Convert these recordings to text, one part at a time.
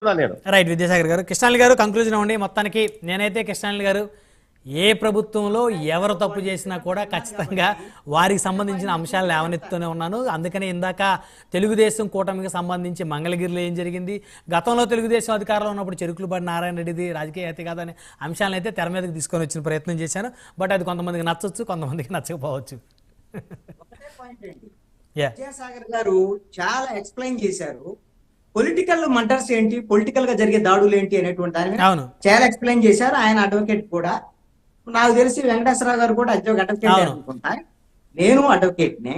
చెప్తున్నాను నేను. రైట్ విద్యాసాగర్ గారు. కృష్ణాలి గారు కంక్లూజన్ అవ్వండి. మొత్తానికి నేనైతే కృష్ణాలి గారు ఏ ప్రభుత్వంలో ఎవరు తప్పు చేసినా కూడా ఖచ్చితంగా వారికి సంబంధించిన అంశాలు లేవనెత్తుతూనే ఉన్నాను. అందుకనే ఇందాక తెలుగుదేశం కూటమికి సంబంధించి మంగళగిరిలో ఏం జరిగింది, గతంలో తెలుగుదేశం అధికారంలో ఉన్నప్పుడు చెరుకులపాటి నారాయణ రెడ్డిది రాజకీయ హత్య కాదని అంశాలను అయితే తెర మీదకి తీసుకొని వచ్చిన ప్రయత్నం చేశాను. బట్ అది కొంతమందికి నచ్చవచ్చు, కొంతమందికి నచ్చకపోవచ్చు. విద్యాసాగర్ గారు చాలా ఎక్స్ప్లెయిన్ చేశారు. పొలిటికల్ మర్డర్స్ ఏంటి, పొలిటికల్ గా జరిగే దాడులు ఏంటి అనేటువంటి దాని మీద చాలా ఎక్స్ప్లెయిన్ చేశారు. ఆయన అడ్వకేట్ కూడా, నాకు తెలిసి వెంకటేశ్వరరావు గారు కూడా అడ్వకేట్ అనుకుంటా. నేను అడ్వకేట్ నే.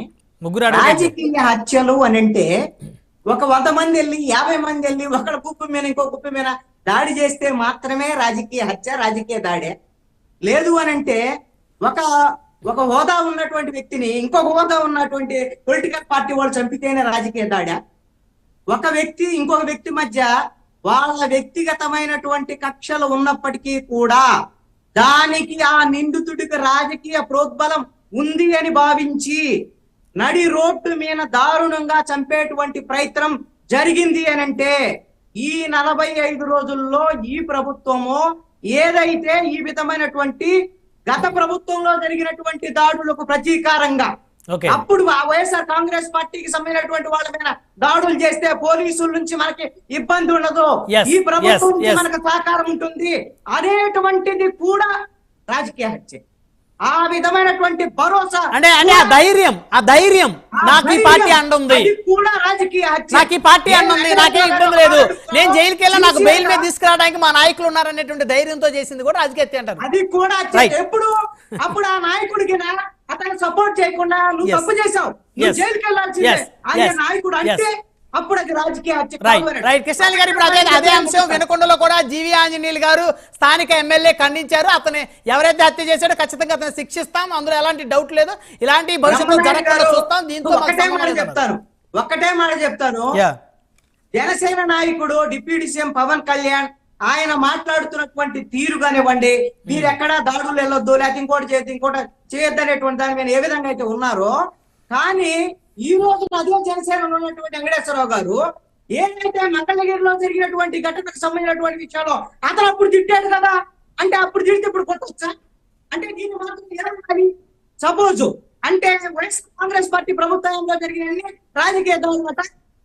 రాజకీయ హత్యలు అని అంటే ఒక 100 మంది వెళ్ళి 50 మంది వెళ్ళి ఒకళ్ళ గుప్ప మీద ఇంకో గుప్ప మీద దాడి చేస్తే మాత్రమే రాజకీయ హత్య, రాజకీయ దాడే. లేదు అని అంటే ఒక హోదా ఉన్నటువంటి వ్యక్తిని ఇంకొక హోదా ఉన్నటువంటి పొలిటికల్ పార్టీ వాళ్ళు చంపితేనే రాజకీయ దాడా. ఒక వ్యక్తి ఇంకొక వ్యక్తి మధ్య వాళ్ళ వ్యక్తిగతమైనటువంటి కక్షలు ఉన్నప్పటికీ కూడా దానికి ఆ నిందితుడికి రాజకీయ ప్రోద్బలం ఉంది అని భావించి నడి రోడ్డు మీద దారుణంగా చంపేటువంటి ప్రయత్నం జరిగింది అని అంటే ఈ 45 రోజుల్లో ఈ ప్రభుత్వము ఏదైతే ఈ విధమైనటువంటి గత ప్రభుత్వంలో జరిగినటువంటి దాడులకు ప్రతీకారంగా అప్పుడు వైఎస్ఆర్ కాంగ్రెస్ పార్టీకి సంబంధించినటువంటి వాళ్ళ మీద దాడులు చేస్తే పోలీసుల నుంచి మనకి ఇబ్బంది ఉండదు, ఈ ప్రభుత్వం నుంచి మనకు సహకారం ఉంటుంది అనేటువంటిది కూడా రాజకీయ హత్య. ఆ విధమైనటువంటి భరోసా అంటే ఆ ధైర్యం నాకు ఈ పార్టీ అండుంది, కూడా రాజకీయ హత్య. నాకు ఈ పార్టీ అండుంది, నాకేం ఇబ్బంది లేదు, నేను జైలుకి వెళ్ళా, నాకు బెయిల్ మీద తీసుకురావడానికి మా నాయకులు ఉన్నారనేటువంటి ధైర్యంతో చేసింది కూడా రాజకీయ హత్య అంటారు. అది కూడా ఎప్పుడు అప్పుడు ఆ నాయకుడికి అతను సపోర్ట్ చేయకుండా నువ్వు తప్పు చేసావు, నువ్వు జైలుకి వెళ్ళాల్సిందే అనే నాయకుడు అంటే అప్పుడు అది రాజకీయ హత్య. రైట్ కృష్ణాలి గారు, ఇప్పుడు అదే అంశం వినకొండలో కూడా జీవి ఆంజనేయులు గారు స్థానిక ఎమ్మెల్యే ఖండించారు. అతను ఎవరైతే హత్య చేశాడో ఖచ్చితంగా అతను శిక్షిస్తాం, అందులో ఎలాంటి డౌట్ లేదు, ఇలాంటి భవిష్యత్తు జరగకుండా చూస్తాం. దీంతో ఒక్కటే మాట చెప్తాను, జనసేన నాయకుడు డిప్యూటీ సీఎం పవన్ కళ్యాణ్ ఆయన మాట్లాడుతున్నటువంటి తీరు కానివ్వండి, మీరు ఎక్కడా దాడులు వెళ్ళొద్దు, లేకపోతే ఇంకోటి చేయొద్దు అనేటువంటి దాని మీద ఏ విధంగా అయితే ఉన్నారో, కానీ ఈ రోజు అదే జనసేనలో ఉన్నటువంటి వెంకటేశ్వరరావు గారు ఏదైతే మంగళగిరిలో జరిగినటువంటి ఘటనకు సంబంధించినటువంటి విషయాల్లో అతను అప్పుడు తిట్టాడు కదా, అంటే అప్పుడు తిడితే ఇప్పుడు కొట్టొచ్చా? అంటే దీన్ని మాత్రం సపోజ్ అంటే వైఎస్ఆర్ కాంగ్రెస్ పార్టీ ప్రభుత్వంలో జరిగిన రాజకీయ దాడులు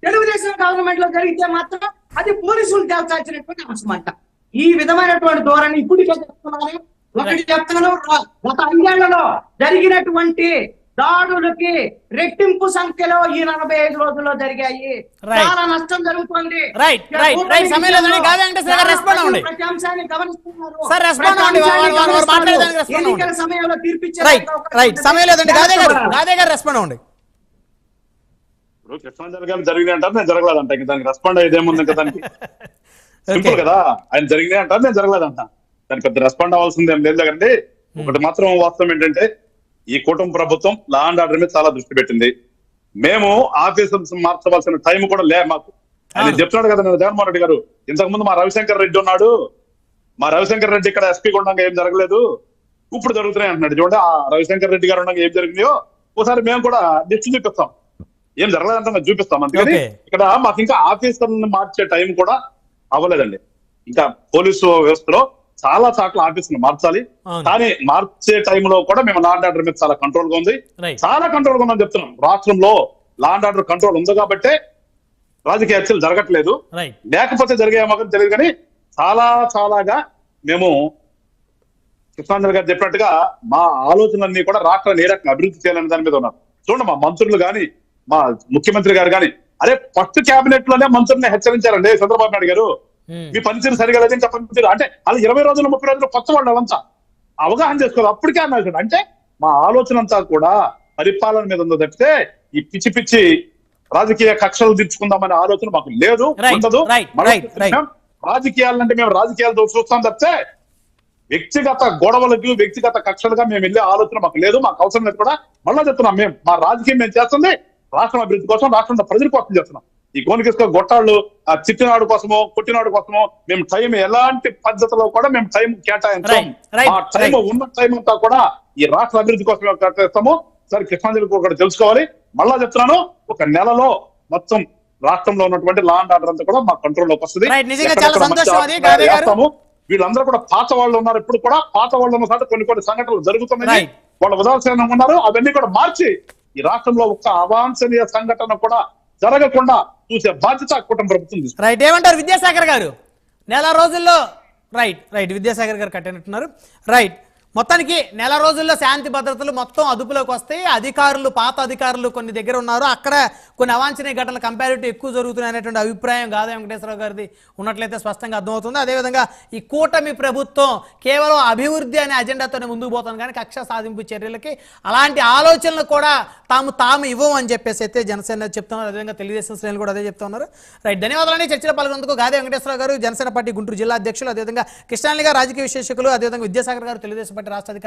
తెలుగుదేశం గవర్నమెంట్ లో జరిగితే మాత్రం అది పోలీసులు తేల్చాల్సినటువంటి అంశం అంట. ఈ విధమైనటువంటి ధోరణి ఇప్పటికే చెప్తున్నాను. ఒకటి చెప్తాను, గత 5 ఏళ్లలో జరిగినటువంటి దాడులకి రెట్టింపు సంఖ్యలో ఈ 45 రోజుల్లో జరిగాయి. చాలా నష్టం జరుగుతుంది. ప్రతి అంశాన్ని గమనిస్తున్నారు. ఎన్నికల సమయంలో తీర్పిచ్చే కృష్ణాంజలి గారు జరిగినాయి అంటారు, నేను జరగలేదంట. ఇంకా దానికి రెస్పాండ్ అయ్యేదేముంది? ఇంకా దానికి సింపుల్ కదా, ఆయన జరిగినాయి అంటారు, నేను జరగలేదంట. దానికి పెద్ద రెస్పాండ్ అవ్వాల్సింది ఏం లేదు కదండి. ఒకటి మాత్రం వాస్తవం ఏంటంటే ఈ కూటమి ప్రభుత్వం లా అండ్ ఆర్డర్ మీద చాలా దృష్టి పెట్టింది. మేము ఆఫీసర్స్ మార్చవలసిన టైం కూడా లే మాకు. ఆయన చెప్తున్నాడు కదా జగన్మోహన్ రెడ్డి గారు, ఇంతకు ముందు మా రవిశంకర్ రెడ్డి ఉన్నాడు, మా రవిశంకర్ రెడ్డి ఇక్కడ ఎస్పీగా ఉండగా ఏం జరగలేదు, ఇప్పుడు జరుగుతున్నాయి అంటున్నాడు. చూడండి, ఆ రవిశంకర్ రెడ్డి గారు ఉండగా ఏం జరిగిందో ఒకసారి మేము కూడా లిస్ట్ చూపిస్తాం, ఏం జరగలేదంటే మేము చూపిస్తాం. అందుకని ఇక్కడ మాకు ఇంకా ఆఫీసర్ని మార్చే టైం కూడా అవ్వలేదండి. ఇంకా పోలీసు వ్యవస్థలో చాలా చోట్ల ఆఫీసులు మార్చాలి, కానీ మార్చే టైంలో కూడా మేము లా అండ్ ఆర్డర్ మీద చాలా కంట్రోల్ గా ఉంది, చాలా కంట్రోల్ గా ఉందని చెప్తున్నాం. రాష్ట్రంలో లా అండ్ ఆర్డర్ కంట్రోల్ ఉంది కాబట్టి రాజకీయ హత్యలు జరగట్లేదు, లేకపోతే జరిగేమో తెలియదు. కానీ చాలాగా మేము కృష్ణాంజలి గారు చెప్పినట్టుగా మా ఆలోచనలన్నీ కూడా రాష్ట్రాన్ని ఏ రకంగా అభివృద్ధి చేయాలనే దాని మీద ఉన్నారు. చూడండి, మా మంత్రులు గాని మా ముఖ్యమంత్రి గారు కానీ అరే ఫస్ట్ క్యాబినెట్ లోనే మంత్రుల్ని హెచ్చరించారండి చంద్రబాబు నాయుడు గారు, మీ పనితీరు సరిగా లేదు, ఇంకా పనితీరు అంటే వాళ్ళు 20 రోజులు 30 రోజులు కొత్త వాళ్ళు అవంతా అవగాహన చేసుకోవాలి. అప్పటికే అన్నారు. అంటే మా ఆలోచన అంతా కూడా పరిపాలన మీద ఉందో తప్పితే ఈ పిచ్చి రాజకీయ కక్షలు తీర్చుకుందామనే ఆలోచన మాకు లేదు, ఉండదు. రాజకీయాలంటే మేము రాజకీయాలతో చూస్తాం తప్పితే వ్యక్తిగత గొడవలకు వ్యక్తిగత కక్షలుగా మేము వెళ్ళే ఆలోచన మాకు లేదు, మాకు అవసరం లేదు కూడా. మళ్ళా చెప్తున్నాం, మేము మా రాజకీయం మేము చేస్తుంది రాష్ట్రం అభివృద్ధి కోసం, రాష్ట్రంలో ప్రజల కోసం చేస్తున్నాం. ఈ కోనికిస్కో గొట్టాళ్ళు ఆ చిట్టినాడు కోసమో కొట్టినాడు కోసమో మేము టైం ఎలాంటి పద్ధతిలో కూడా మేము టైం కేటాయించాం. ఆ టైం ఉన్న టైం అంతా కూడా ఈ రాష్ట్ర అభివృద్ధి కోసం కేటాయిస్తాము. సరే కృష్ణాంజలి కూడా తెలుసుకోవాలి. మళ్ళా చెప్తున్నాను, ఒక నెలలో మొత్తం రాష్ట్రంలో ఉన్నటువంటి లా అండ్ ఆర్డర్ అంతా కూడా మా కంట్రోల్లోకి వస్తుంది. Right. నిజంగా చాలా ఎక్కడెక్కడ మంచి సంతోషం అది, ఆఫీసర్లు గాదే గారు. వేస్తాము. వీళ్ళందరూ కూడా పాత వాళ్ళు ఉన్నారు. ఇప్పుడు కూడా పాత వాళ్ళు ఉన్న చోట కొన్ని సంఘటనలు జరుగుతున్నాయి. Right. వాళ్ళు ఉదాసీనంగా ఉన్నారు. అవన్నీ కూడా మార్చి ఈ రాష్ట్రంలో ఒక్క అవాంఛనీయ సంఘటన కూడా జరగకుండా చూసే బాధ్యత కుటుంబ ప్రభుత్వం తీసుకుంది. రైట్, ఏమంటారు విద్యాసాగర్ గారు? నెల రోజుల్లో రైట్ విద్యాసాగర్ గారు కట్టినట్టున్నారు. రైట్, మొత్తానికి నెల రోజుల్లో శాంతి భద్రతలు మొత్తం అదుపులోకి వస్తాయి. అధికారులు, పాత అధికారులు కొన్ని దగ్గర ఉన్నారు, అక్కడ కొన్ని అవాంఛనీయ ఘటనలు కంపారిటివ్ ఎక్కువ జరుగుతున్నాయి అనేటువంటి అభిప్రాయం గాదే వెంకటేశ్వరరావు గారిది ఉన్నట్లయితే స్పష్టంగా అర్థమవుతుంది. అదేవిధంగా ఈ కూటమి ప్రభుత్వం కేవలం అభివృద్ధి అనే అజెండాతోనే ముందుకు పోతుంది, కానీ కక్ష సాధింపు చర్యలకి అలాంటి ఆలోచనలు కూడా తాము ఇవ్వం అని చెప్పేసి అయితే జనసేన చెప్తున్నారు. అదేవిధంగా తెలుగుదేశం శ్రేణులు కూడా అదే చెప్తున్నారు. రైట్, ధన్యవాదాలండి. చర్చలో పాల్గొన్నందుకు గాదే వెంకటేశ్వరరావు గారు, జనసేన పార్టీ గుంటూరు జిల్లా అధ్యక్షులు, అదేవిధంగా కృష్ణాని గారు రాజకీయ విశ్లేషకులు, అదేవిధంగా విద్యాసాగర్ గారు తెలుగుదేశం పార్టీ రాష్ట్ర అధికారి.